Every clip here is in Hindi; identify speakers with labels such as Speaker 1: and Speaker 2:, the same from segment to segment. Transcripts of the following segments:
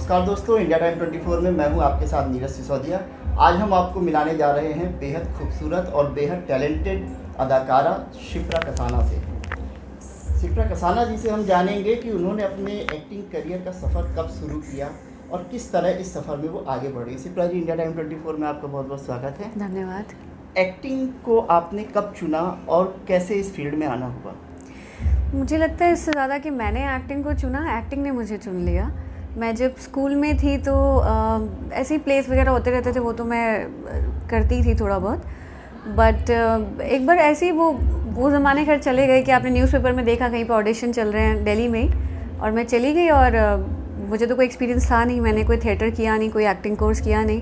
Speaker 1: नमस्कार दोस्तों, इंडिया टाइम 24 में मैं हूं आपके साथ नीरज सिसोदिया। आज हम आपको मिलाने जा रहे हैं बेहद खूबसूरत और बेहद टैलेंटेड अदाकारा शिप्रा कसाना से। शिप्रा कसाना जी से हम जानेंगे कि उन्होंने अपने एक्टिंग करियर का सफ़र कब शुरू किया और किस तरह इस सफ़र में वो आगे बढ़ी। शिप्रा जी, इंडिया टाइम 24 में आपका बहुत बहुत स्वागत है।
Speaker 2: धन्यवाद।
Speaker 1: एक्टिंग को आपने कब चुना और कैसे इस फील्ड में आना हुआ?
Speaker 2: मुझे लगता है इससे ज़्यादा कि मैंने एक्टिंग को चुना, एक्टिंग ने मुझे चुन लिया। मैं जब स्कूल में थी तो ऐसे ही प्लेस वगैरह होते रहते थे, वो तो मैं करती थी थोड़ा बहुत। बट एक बार ऐसे ही वो ज़माने खैर चले गए कि आपने न्यूज़पेपर में देखा कहीं पे ऑडिशन चल रहे हैं दिल्ली में ही, और मैं चली गई। और मुझे तो कोई एक्सपीरियंस था नहीं, मैंने कोई थिएटर किया नहीं, कोई एक्टिंग कोर्स किया नहीं,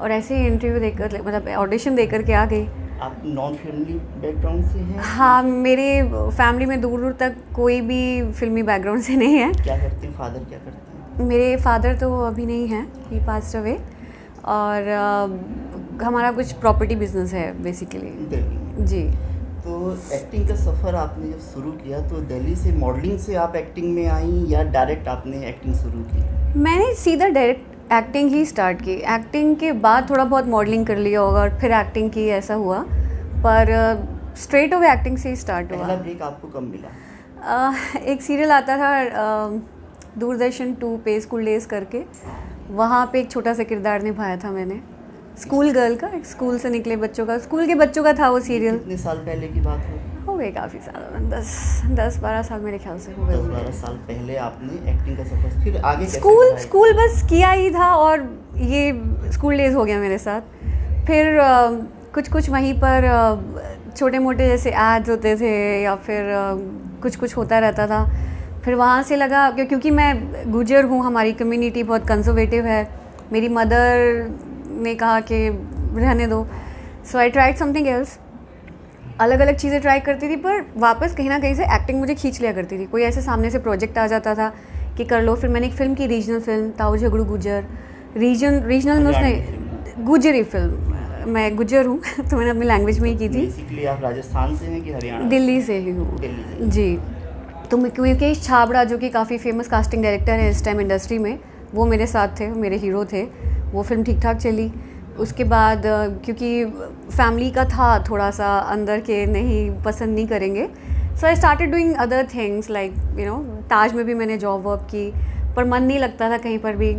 Speaker 2: और ऐसे ही इंटरव्यू देकर मतलब ऑडिशन दे करके आ गई।
Speaker 1: आप नॉन फिल्मी बैकग्राउंड से हैं?
Speaker 2: हाँ, मेरे फैमिली में दूर दूर तक कोई भी फिल्मी बैकग्राउंड से नहीं है।
Speaker 1: क्या करते हैं फादर, क्या करते हैं?
Speaker 2: मेरे फादर तो अभी नहीं हैं, ही पास्ड अवे। और हमारा कुछ प्रॉपर्टी बिजनेस है बेसिकली।
Speaker 1: दिल्ली।
Speaker 2: जी।
Speaker 1: तो एक्टिंग का सफ़र आपने जब शुरू किया तो दिल्ली से मॉडलिंग से आप एक्टिंग में आई या डायरेक्ट आपने एक्टिंग शुरू की?
Speaker 2: मैंने सीधा डायरेक्ट एक्टिंग ही स्टार्ट की। एक्टिंग के बाद थोड़ा बहुत मॉडलिंग कर लिया होगा और फिर एक्टिंग की, ऐसा हुआ। पर स्ट्रेट अवे एक्टिंग से ही स्टार्ट हुआ।
Speaker 1: पहला ब्रेक आपको कब मिला?
Speaker 2: एक सीरियल आता था दूरदर्शन 2 पे, स्कूल डेज करके, वहाँ पे एक छोटा सा किरदार निभाया था मैंने, स्कूल गर्ल का, एक स्कूल से निकले बच्चों का, स्कूल के बच्चों का था वो सीरियल।
Speaker 1: कितने साल पहले की बात
Speaker 2: हो गए काफ़ी साल, 10-12 साल मेरे ख्याल से हो गए।
Speaker 1: 10-12 साल पहले आपने एक्टिंग का सफ़र, फिर आगे कैसे
Speaker 2: स्कूल बस किया ही था, और ये स्कूल डेज हो गया मेरे साथ। फिर कुछ वहीं पर छोटे मोटे जैसे एड्स होते थे या फिर कुछ होता रहता था। फिर वहाँ से लगा क्योंकि मैं गुजर हूँ, हमारी कम्युनिटी बहुत कंजर्वेटिव है, मेरी मदर ने कहा कि रहने दो। सो आई ट्राइड समथिंग एल्स, अलग अलग चीज़ें ट्राई करती थी, पर वापस कहीं ना कहीं से एक्टिंग मुझे खींच लिया करती थी। कोई ऐसे सामने से प्रोजेक्ट आ जाता था कि कर लो। फिर मैंने एक फ़िल्म की, रीजनल फिल्म, ताऊ झगड़ू गुजर, रीजनल में उसने गुजरी फिल्म, मैं गुजर हूँ तो मैंने अपनी लैंग्वेज में ही की थी।
Speaker 1: बेसिकली आप राजस्थान से हैं कि हरियाणा?
Speaker 2: दिल्ली से ही हूँ। जी। तो मुकेश छाबड़ा, जो कि काफ़ी फेमस कास्टिंग डायरेक्टर है इस टाइम इंडस्ट्री में, वो मेरे साथ थे, मेरे हीरो थे। वो फिल्म ठीक ठाक चली। उसके बाद क्योंकि फैमिली का था थोड़ा सा अंदर के नहीं पसंद नहीं करेंगे, so I started doing other things like Taj में भी मैंने जॉब वॉब की, पर मन नहीं लगता था कहीं पर भी।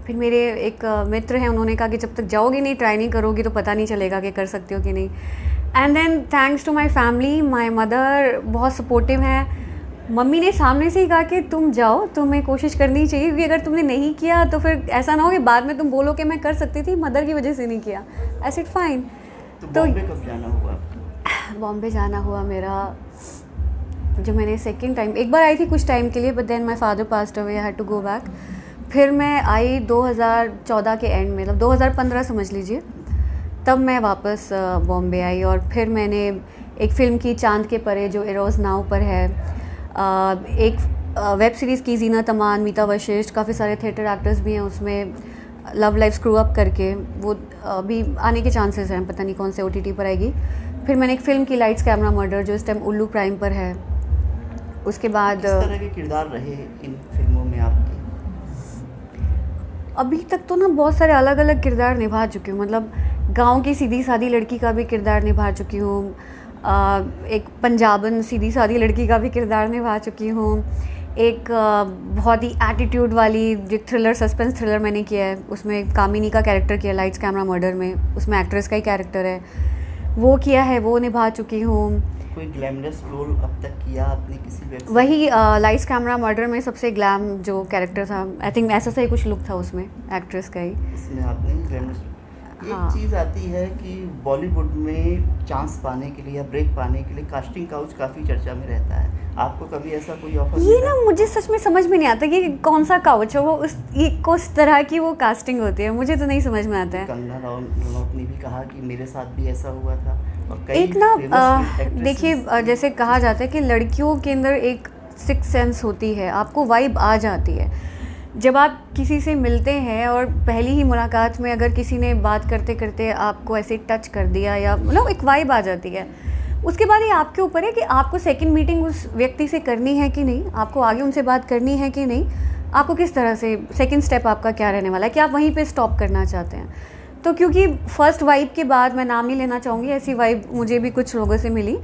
Speaker 2: फिर मेरे एक मित्र हैं, उन्होंने कहा कि जब तक जाओगी नहीं, ट्राई नहीं करोगी तो पता नहीं चलेगा कि कर सकती हो कि नहीं। And then thanks to my family, my mother बहुत सपोर्टिव है। मम्मी ने सामने से ही कहा कि तुम जाओ, तुम्हें कोशिश करनी चाहिए, क्योंकि अगर तुमने नहीं किया तो फिर ऐसा ना हो कि बाद में तुम बोलो कि मैं कर सकती थी, मदर की वजह से नहीं किया। I said fine.
Speaker 1: तो बॉम्बे कब जाना हुआ?
Speaker 2: बॉम्बे जाना हुआ मेरा जो मैंने सेकंड टाइम, एक बार आई थी कुछ टाइम के लिए, but then my father passed away, I had to go back. फिर मैं आई 2014 के एंड में, मतलब 2015 समझ लीजिए, तब मैं वापस बॉम्बे आई। और फिर मैंने एक फ़िल्म की, चांद के परे, जो एरोज नाउ पर है। एक वेब सीरीज़ की, जीनत अमान, मीता वशिष्ठ, काफ़ी सारे थिएटर एक्टर्स भी हैं उसमें, लव लाइफ स्क्रू अप करके, वो अभी आने के चांसेस हैं, पता नहीं कौन से OTT पर आएगी। फिर मैंने एक फ़िल्म की, लाइट्स कैमरा मर्डर, जो इस टाइम उल्लू प्राइम पर है। उसके बाद
Speaker 1: किस तरह के किरदार रहे इन फिल्मों में आपके?
Speaker 2: अभी तक तो ना बहुत सारे अलग अलग किरदार निभा चुकी हूँ। मतलब गांव की सीधी सादी लड़की का भी किरदार निभा चुकी हूँ, एक पंजाबन सीधी सादी लड़की का भी किरदार निभा चुकी हूँ, एक बहुत ही एटीट्यूड वाली जो थ्रिलर, सस्पेंस थ्रिलर मैंने किया है, उसमें कामिनी का कैरेक्टर किया, लाइट्स कैमरा मर्डर में, उसमें एक्ट्रेस का ही कैरेक्टर है, वो किया है, वो निभा चुकी हूँ।
Speaker 1: कोई ग्लैमरस रोल अब तक किया आपने किसी वेब?
Speaker 2: वही लाइट्स कैमरा मर्डर में सबसे ग्लैम जो कैरेक्टर था, आई थिंक ऐसा सा ही कुछ लुक था उसमें, एक्ट्रेस का ही।
Speaker 1: इसमें आपने ग्लैमरस,
Speaker 2: हाँ।
Speaker 1: एक चीज़ आती है कि बॉलीवुड में चांस पाने के लिए या ब्रेक पाने के लिए कास्टिंग काउच काफ़ी चर्चा में रहता है। आपको कभी ऐसा कोई ऑफर?
Speaker 2: ये ना मुझे सच में समझ में नहीं आता कि कौन सा काउच है वो, उस तरह की वो कास्टिंग होती है, मुझे तो नहीं समझ में आता है।
Speaker 1: कंगना रनौत ने भी कहा कि मेरे साथ भी ऐसा हुआ था, और कई
Speaker 2: एक ना देखिए, जैसे कहा जाता है कि लड़कियों के अंदर एक सिक्स सेंस होती है, आपको वाइब आ जाती है जब आप किसी से मिलते हैं, और पहली ही मुलाकात में अगर किसी ने बात करते करते आपको ऐसे टच कर दिया, या मतलब एक वाइब आ जाती है। उसके बाद ये आपके ऊपर है कि आपको सेकंड मीटिंग उस व्यक्ति से करनी है कि नहीं, आपको आगे उनसे बात करनी है कि नहीं, आपको किस तरह से सेकंड स्टेप आपका क्या रहने वाला है कि आप वहीं पे स्टॉप करना चाहते हैं। तो क्योंकि फर्स्ट वाइब के बाद मैं नाम नहीं लेना चाहूँगी, ऐसी वाइब मुझे भी कुछ लोगों से मिली,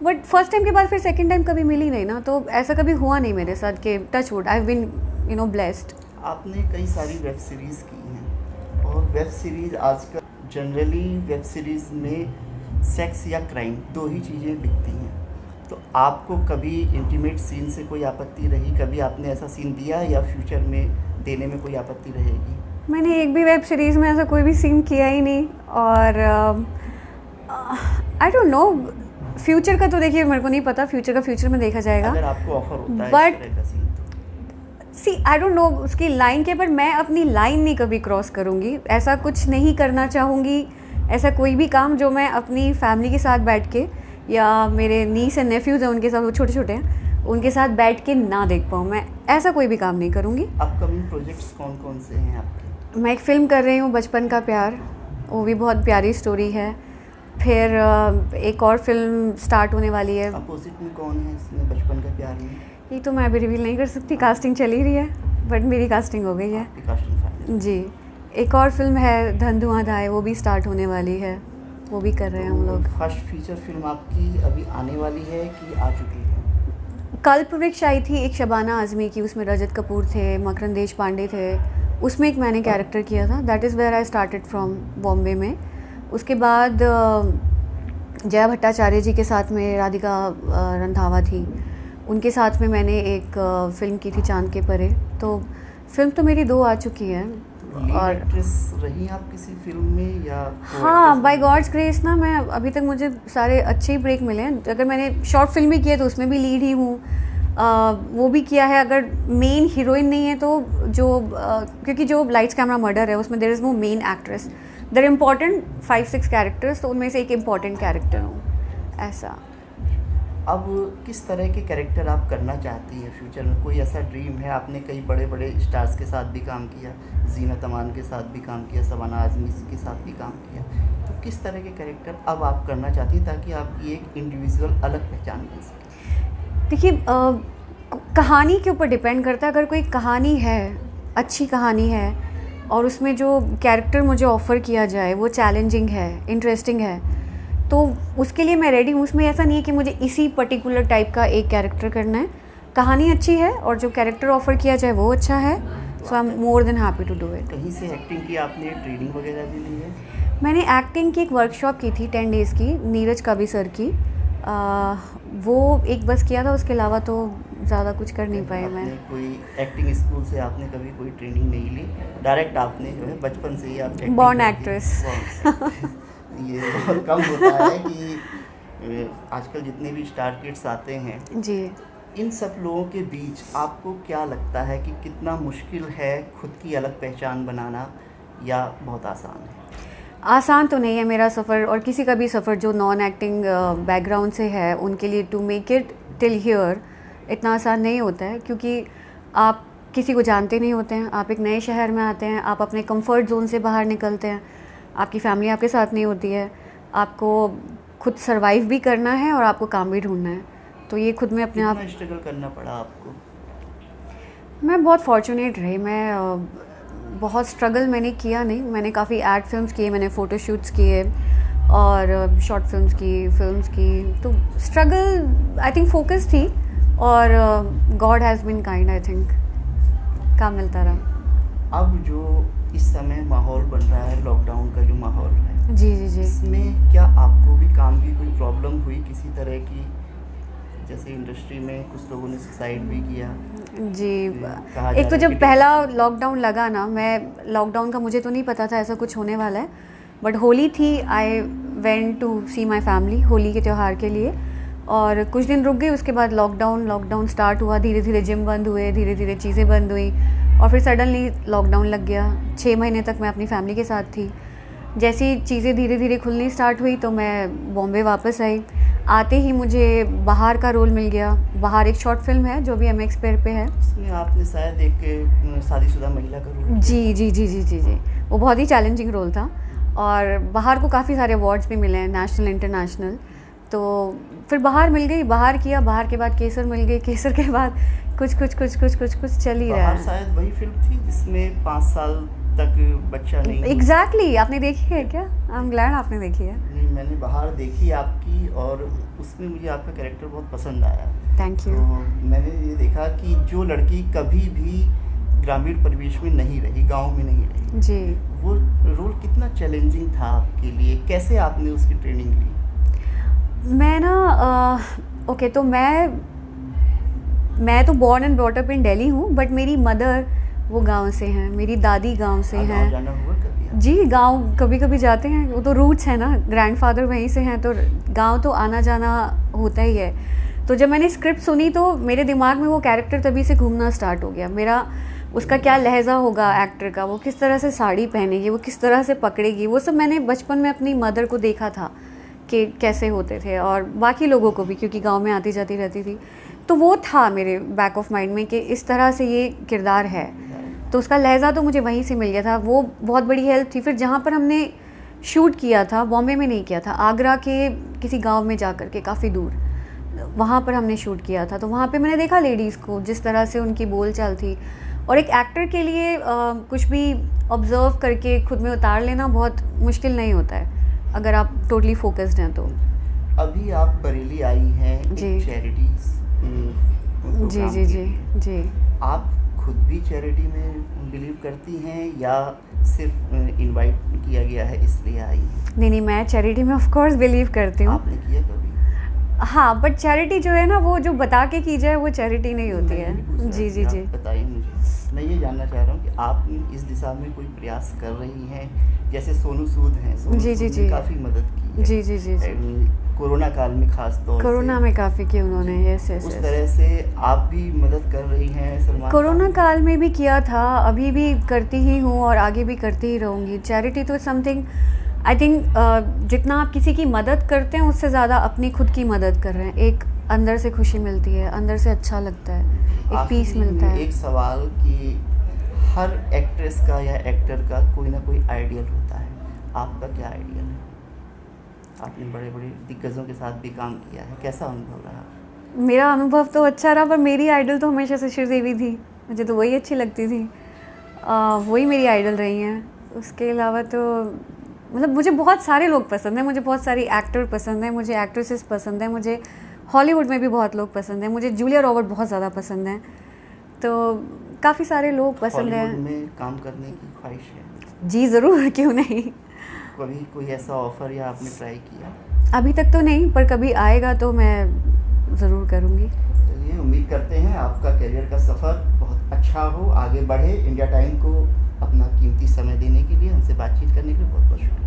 Speaker 2: बट फर्स्ट टाइम के बाद फिर सेकंड टाइम कभी मिली नहीं ना, तो ऐसा कभी हुआ नहीं मेरे साथ कि touch wood, I have been blessed.
Speaker 1: आपने कई सारी वेब सीरीज़ की हैं और वेब सीरीज़ आजकल जनरली वेब सीरीज़ में सेक्स या क्राइम दो ही चीज़ें दिखती हैं, तो आपको कभी इंटीमेट सीन से कोई आपत्ति रही? कभी आपने ऐसा सीन दिया या फ्यूचर में देने में कोई आपत्ति रहेगी?
Speaker 2: मैंने एक भी वेब सीरीज़ में ऐसा कोई भी सीन किया ही नहीं, और आई डोंट नो, फ्यूचर का तो देखिए मेरे को नहीं पता, फ्यूचर में देखा जाएगा।
Speaker 1: अगर आपको ऑफर होता है
Speaker 2: But-
Speaker 1: इस तरह का सीन तो
Speaker 2: सी आई डोंट नो उसकी लाइन के, पर मैं अपनी लाइन नहीं कभी क्रॉस करूँगी, ऐसा कुछ नहीं करना चाहूँगी। ऐसा कोई भी काम जो मैं अपनी फैमिली के साथ बैठ के, या मेरे नीस एंड नेफ्यूज़ हैं उनके साथ, वो छोटे छोटे हैं, उनके साथ बैठ के ना देख पाऊँ, मैं ऐसा कोई भी काम नहीं करूँगी।
Speaker 1: अपकमिंग प्रोजेक्ट्स कौन कौन से हैं आपके?
Speaker 2: मैं एक फ़िल्म कर रही हूँ, बचपन का प्यार, वो भी बहुत प्यारी स्टोरी है। फिर एक और फिल्म स्टार्ट होने वाली है।
Speaker 1: अपोजिट में कौन है इसमें बचपन का प्यार में?
Speaker 2: ये तो मैं अभी रिवील नहीं कर सकती, कास्टिंग चल ही रही है, बट मेरी कास्टिंग हो गई है।
Speaker 1: आपकी कास्टिंग फाइनल?
Speaker 2: जी, एक और फिल्म है धन धुआं धाय, वो भी स्टार्ट होने वाली है, वो भी कर रहे हैं हम लोग।
Speaker 1: फर्स्ट फीचर फिल्म आपकी अभी आने वाली है कि आ चुकी है?
Speaker 2: कल्पवृक्ष आई थी एक शबाना आज़मी की, उसमें रजत कपूर थे, मकरंद देश पांडे थे, उसमें एक मैंने कैरेक्टर किया था। That is where I started from Bombay में। उसके बाद जया भट्टाचार्य जी के साथ में राधिका रंधावा थी, उनके साथ में मैंने एक फ़िल्म की थी चांद के परे। तो फिल्म तो मेरी 2 आ चुकी है।
Speaker 1: और एक्ट्रेस रही आप किसी फिल्म में या?
Speaker 2: हाँ, बाय गॉड्स ग्रेस ना, मैं अभी तक मुझे सारे अच्छे ही ब्रेक मिले हैं। अगर मैंने शॉर्ट फिल्म भी की है तो उसमें भी लीड ही हूँ, वो भी किया है। अगर मेन हीरोइन नहीं है तो क्योंकि जो लाइट्स कैमरा मर्डर है उसमें there is no main actress, there important 5-6 characters, तो उनमें से एक इम्पॉर्टेंट कैरेक्टर हूँ, ऐसा।
Speaker 1: अब किस तरह के कैरेक्टर आप करना चाहती हैं फ्यूचर में? कोई ऐसा ड्रीम है? आपने कई बड़े बड़े स्टार्स के साथ भी काम किया, जीनत अमान के साथ भी काम किया, शबाना आज़मी के साथ भी काम किया, तो किस तरह के कैरेक्टर अब आप करना चाहती हैं ताकि आपकी एक इंडिविजुअल अलग पहचान बन सके?
Speaker 2: देखिए, कहानी के ऊपर डिपेंड करता है। अगर कोई कहानी है, अच्छी कहानी है, और उसमें जो कैरेक्टर मुझे ऑफ़र किया जाए वो चैलेंजिंग है, इंटरेस्टिंग है, तो उसके लिए मैं रेडी हूँ। उसमें ऐसा नहीं है कि मुझे इसी पर्टिकुलर टाइप का एक कैरेक्टर करना है। कहानी अच्छी है और जो कैरेक्टर ऑफ़र किया जाए वो अच्छा है, so I am more than happy to do it.
Speaker 1: कहीं से एक्टिंग की आपने ट्रेनिंग वगैरह भी ली है?
Speaker 2: मैंने एक्टिंग की एक वर्कशॉप की थी 10 डेज़ की, नीरज कवि सर की। वो एक बस किया था, उसके अलावा तो ज़्यादा कुछ कर नहीं पाई मैं।
Speaker 1: आपने कोई एक्टिंग स्कूल से आपने कभी कोई ट्रेनिंग नहीं ली? डायरेक्ट आपने जो है बचपन से ही आप acting
Speaker 2: Born
Speaker 1: करती हैं?
Speaker 2: actress।
Speaker 1: ये बहुत कम होता है कि आजकल जितने भी स्टार किड्स आते हैं,
Speaker 2: जी,
Speaker 1: इन सब लोगों के बीच आपको क्या लगता है कि कितना मुश्किल है खुद की अलग पहचान बनाना, या बहुत आसान है?
Speaker 2: आसान तो नहीं है मेरा सफ़र, और किसी का भी सफ़र जो नॉन एक्टिंग बैकग्राउंड से है उनके लिए, to make it till here इतना आसान नहीं होता है, क्योंकि आप किसी को जानते नहीं होते हैं, आप एक नए शहर में आते हैं, आप अपने कंफर्ट जोन से बाहर निकलते हैं, आपकी फैमिली आपके साथ नहीं होती है, आपको खुद सरवाइव भी करना है और आपको काम भी ढूंढना है, तो ये खुद में अपने आप।
Speaker 1: कितना स्ट्रगल करना पड़ा आपको?
Speaker 2: मैं बहुत फॉर्चुनेट रही, मैं बहुत स्ट्रगल मैंने किया नहीं। मैंने काफ़ी एड फिल्म्स किए, मैंने फ़ोटोशूट्स किए और शॉर्ट फिल्म्स की, तो स्ट्रगल आई थिंक फोकस थी, और God has been kind, I think काम मिलता रहा।
Speaker 1: अब जो इस समय माहौल बन रहा है, लॉकडाउन का जो माहौल है,
Speaker 2: जी जी जी।
Speaker 1: इसमें क्या आपको भी काम की कोई प्रॉब्लम हुई किसी तरह की? जैसे इंडस्ट्री में कुछ लोगों ने सुसाइड भी किया
Speaker 2: जी,
Speaker 1: कहा जा
Speaker 2: एक तो
Speaker 1: रहा है
Speaker 2: जब
Speaker 1: कि
Speaker 2: पहला लॉकडाउन लगा ना, मैं लॉकडाउन का मुझे तो नहीं पता था ऐसा कुछ होने वाला है, बट होली थी, I went to see my family Holi के त्यौहार के लिए, और कुछ दिन रुक गई। उसके बाद लॉकडाउन स्टार्ट हुआ, धीरे धीरे जिम बंद हुए, धीरे धीरे चीज़ें बंद हुई, और फिर सडनली लॉकडाउन लग गया। 6 महीने तक मैं अपनी फैमिली के साथ थी। जैसी चीज़ें धीरे धीरे खुलनी स्टार्ट हुई तो मैं बॉम्बे वापस आई। आते ही मुझे बाहर का रोल मिल गया। बाहर एक शॉर्ट फिल्म है जो भी MX Player पे है।
Speaker 1: इसमें आपने शायद एक शादीशुदा महिला का रोल
Speaker 2: जी जी जी जी जी जी, वो बहुत ही चैलेंजिंग रोल था, और बाहर को काफ़ी सारे अवार्ड्स भी मिले हैं, नेशनल इंटरनेशनल। तो फिर बाहर मिल गई, बाहर किया, बाहर के बाद केसर मिल गई, केसर के बाद कुछ चल ही रहा
Speaker 1: बाहर
Speaker 2: है।
Speaker 1: शायद वही फिल्म थी जिसमें 5 साल तक बच्चा नहीं हुआ।
Speaker 2: एग्जैक्टली, आपने देखी है क्या? आई एम ग्लैड आपने देखी है।
Speaker 1: नहीं, मैंने बाहर देखी आपकी, और उसमें मुझे आपका कैरेक्टर बहुत पसंद आया।
Speaker 2: थैंक
Speaker 1: तो
Speaker 2: यू।
Speaker 1: मैंने ये देखा कि जो लड़की कभी भी ग्रामीण परिवेश में नहीं रही, गांव में नहीं रही,
Speaker 2: जी,
Speaker 1: वो रोल कितना चैलेंजिंग था आपके लिए? कैसे आपने उसकी ट्रेनिंग ली?
Speaker 2: मैं ना ओके, तो मैं तो born and brought up in Delhi हूँ, बट मेरी मदर वो गांव से हैं, मेरी दादी गांव से
Speaker 1: गाँव
Speaker 2: हैं।
Speaker 1: जाना हुआ कभी आपको?
Speaker 2: जी, गांव कभी कभी जाते हैं, वो तो रूट्स है ना, ग्रैंडफादर वहीं से हैं, तो गांव तो आना जाना होता ही है। तो जब मैंने स्क्रिप्ट सुनी तो मेरे दिमाग में वो कैरेक्टर तभी से घूमना स्टार्ट हो गया। मेरा उसका क्या लहजा होगा एक्टर का, वो किस तरह से साड़ी पहनेगी, वो किस तरह से पकड़ेगी, वो सब मैंने बचपन में अपनी मदर को देखा था कि कैसे होते थे, और बाकी लोगों को भी, क्योंकि गांव में आती जाती रहती थी। तो वो था मेरे बैक ऑफ माइंड में कि इस तरह से ये किरदार है, तो उसका लहजा तो मुझे वहीं से मिल गया था। वो बहुत बड़ी हेल्प थी। फिर जहाँ पर हमने शूट किया था, बॉम्बे में नहीं किया था, आगरा के किसी गांव में जा कर के, काफ़ी दूर, वहाँ पर हमने शूट किया था। तो वहाँ पे मैंने देखा लेडीज़ को, जिस तरह से उनकी बोलचाल थी, और एक एक्टर के लिए कुछ भी ऑब्ज़र्व करके खुद में उतार लेना बहुत मुश्किल नहीं होता है, अगर आप टोटली फोकस्ड हैं तो।
Speaker 1: अभी आप बरेली आई हैं
Speaker 2: जी।
Speaker 1: एक चैरिटीज
Speaker 2: जी।
Speaker 1: आप खुद भी चैरिटी में बिलीव करती हैं या सिर्फ इनवाइट किया गया है इसलिए आई हैं?
Speaker 2: नहीं, मैं चैरिटी में ऑफ कोर्स बिलीव करती हूँ।
Speaker 1: आपने किया कभी?
Speaker 2: हाँ, बट चैरिटी जो है ना, वो जो बता के की जाए वो चैरिटी नहीं होती
Speaker 1: मैं
Speaker 2: है।
Speaker 1: यही पूछ रहा
Speaker 2: जी
Speaker 1: हूँ
Speaker 2: जी
Speaker 1: कि
Speaker 2: जी।
Speaker 1: आप बताइए मुझे। मैं ये जानना चाह रहा हूँ कि आप इस दिशा में कोई प्रयास कर रही हैं? जैसे सोनू सूद हैं, सोनू
Speaker 2: जी,
Speaker 1: सूद
Speaker 2: जी,
Speaker 1: ने
Speaker 2: जी।
Speaker 1: काफ़ी मदद की है।
Speaker 2: जी जी जी जी।
Speaker 1: कोरोना काल में खास तौर
Speaker 2: कोरोना
Speaker 1: से
Speaker 2: में काफ़ी की उन्होंने, यस यस
Speaker 1: उस
Speaker 2: यस।
Speaker 1: तरह से आप भी मदद कर रही हैं सलमान
Speaker 2: कोरोना
Speaker 1: खान?
Speaker 2: काल में भी किया था, अभी भी करती ही हूँ और आगे भी करती ही रहूँगी। चैरिटी तो समथिंग, आई थिंक जितना आप किसी की मदद करते हैं उससे ज़्यादा अपनी खुद की मदद कर रहे हैं। एक अंदर से खुशी मिलती है, अंदर से अच्छा लगता है, एक पीस
Speaker 1: आखिरी
Speaker 2: मिलता
Speaker 1: में
Speaker 2: है।
Speaker 1: एक सवाल कि हर एक्ट्रेस का या एक्टर का कोई ना कोई आइडियल होता है, आपका क्या आइडियल है? आपने बड़े बड़े दिग्गजों के साथ भी काम किया है, कैसा अनुभव रहा?
Speaker 2: मेरा अनुभव तो अच्छा रहा, पर मेरी आइडल तो हमेशा से श्रीदेवी थी, मुझे तो वही अच्छी लगती थी। वही मेरी आइडल रही हैं। उसके अलावा तो मतलब मुझे बहुत सारे लोग पसंद हैं, मुझे बहुत सारी एक्टर पसंद हैं, मुझे एक्ट्रेसेस पसंद हैं, मुझे हॉलीवुड में भी बहुत लोग पसंद हैं, मुझे जूलिया रॉबर्ट बहुत ज़्यादा पसंद हैं, तो काफ़ी सारे लोग पसंद
Speaker 1: हॉलीवुड
Speaker 2: हैं।
Speaker 1: में काम करने की ख्वाहिश है?
Speaker 2: जी ज़रूर, क्यों नहीं।
Speaker 1: कभी कोई ऐसा ऑफर या आपने ट्राई किया?
Speaker 2: अभी तक तो नहीं, पर कभी आएगा तो मैं ज़रूर करूँगी।
Speaker 1: चलिए, उम्मीद करते हैं आपका करियर का सफ़र बहुत अच्छा हो, आगे बढ़े। इंडिया टाइम को अपना कीमती समय देने के लिए, हमसे बातचीत करने के लिए बहुत बहुत शुक्रिया।